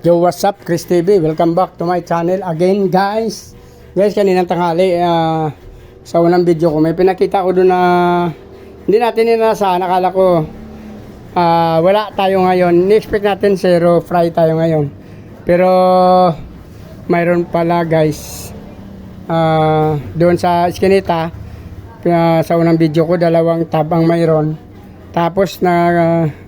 Yo, what's up? Chris TV. Welcome back to my channel again, guys. Guys, kaninang tanghali, sa unang video ko, may pinakita ko doon na hindi natin inaasahan. Akala ko wala tayo ngayon. Ni-expect natin zero fry tayo ngayon. Pero mayroon pala, guys. Doon sa Eskinita, sa unang video ko, 2 tab ang mayroon. Tapos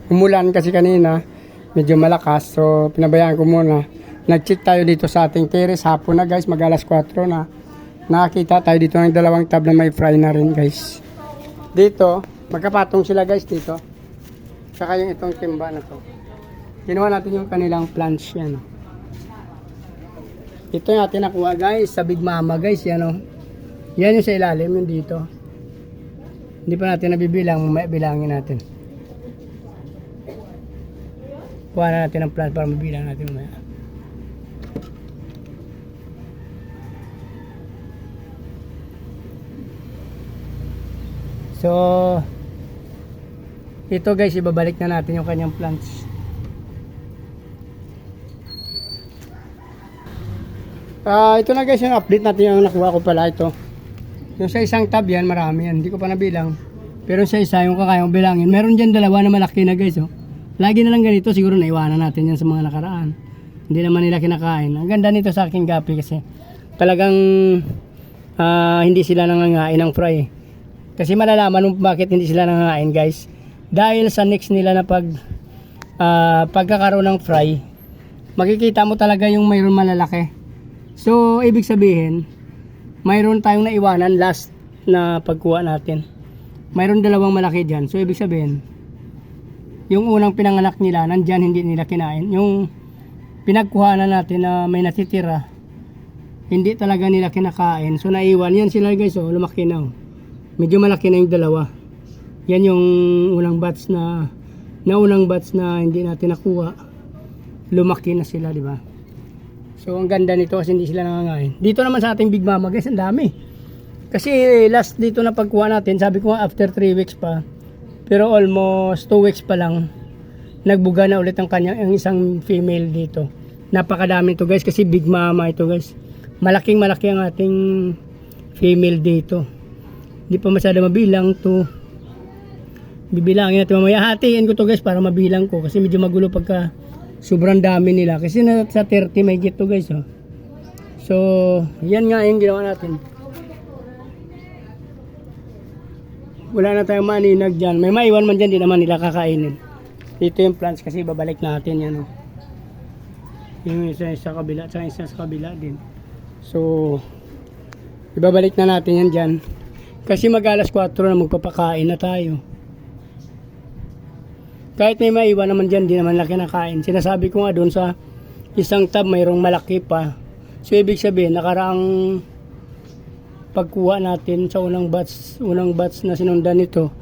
umulan kasi kanina, medyo malakas, so pinabayaan ko muna. Nag-check tayo dito sa ating terrace, hapon na guys, mag alas 4 na. Nakakita tayo dito ng 2 tab na may fry na rin, guys. Dito, magkapatong sila, guys, dito. Saka yung itong timba na to. Kinuha natin yung kanilang plants yan. Ito yung atin nakuha, guys, sa Big Mama, guys, yan o. Yan yung sa ilalim, yung dito. Hindi pa natin nabibilang, mamaya bilangin natin. Kuha na natin ang plant para mabilang natin mamaya. So, ito guys, ibabalik na natin yung kanyang plants. Ito na guys, yung update natin yung nakuha ko pala ito. Yung sa isang tab yan, marami yan. Hindi ko pa nabilang. Pero sa isa, yung kakayang bilangin. Meron dyan 2 na malaki na guys, oh. Lagi na lang ganito, siguro naiwanan natin yan sa mga nakaraan. Hindi naman nila kinakain. Ang ganda nito sa aking gapi kasi talagang hindi sila nangangain ng fry. Kasi malalaman kung bakit hindi sila nangangain, guys. Dahil sa next nila na pagkakaroon ng fry, makikita mo talaga yung mayroon malalaki. So, ibig sabihin, mayroon tayong naiwanan last na pagkuha natin. Mayroon 2 malaki dyan. So, ibig sabihin, yung unang pinanganak nila, nandyan, hindi nila kinain. Yung pinagkuhanan natin na may natitira, hindi talaga nila kinakain. So, naiwan. Yan sila guys, oh, lumaki na. Oh. Medyo malaki na yung 2. Yan yung unang batch na hindi natin nakuha. Lumaki na sila, di ba? So, ang ganda nito kasi hindi sila nangangain. Dito naman sa ating Big Mama, guys, ang dami. Kasi last dito na pagkuha natin, sabi ko nga after 3 weeks pa, pero almost 2 weeks pa lang, nagbuga na ulit ang isang female dito. Napakadami ito guys, kasi Big Mama ito guys. Malaking malaki ang ating female dito. Hindi pa masyado mabilang to. Bibilangin natin mamaya. Hatiin ko to guys para mabilang ko, kasi medyo magulo pagka sobrang dami nila. Kasi sa 30 may gito guys. Oh. So, yan nga yung ginawa natin. Wala na tayong maninag dyan. May maiwan man dyan, di naman nila kakainin. Dito yung plants kasi babalik natin yan. Oh. Yung isa sa kabila, tsaka isa sa kabila din. So, ibabalik na natin yan dyan. Kasi mag alas 4 na magpapakain na tayo. Kahit may maiwan naman dyan, di naman laki nakain. Sinasabi ko nga doon sa isang tab, mayroong malaki pa. So, ibig sabihin, nakaraang pagkuha natin sa unang batch na sinundan nito,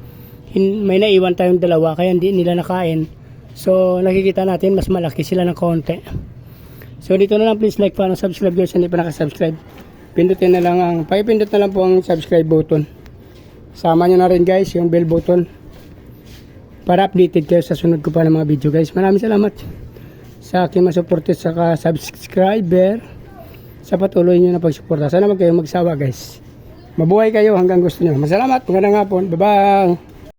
may naiwan tayong 2 kaya hindi nila nakain. So nakikita natin mas malaki sila ng konti. So dito na lang, please like, follow, subscribe guys, hindi pa nakasubscribe. Pindutin na lang pakipindot na lang po ang subscribe button. Sama nyo na rin guys yung bell button para updated kayo sa sunod ko pa ng mga video guys. Maraming salamat sa aking masuporte sa subscriber, sa patuloy nyo na pagsuporta. Sana kayo magsawa guys. Mabuhay kayo hanggang gusto nyo. Masalamat. Magandang hapon. Bye-bye.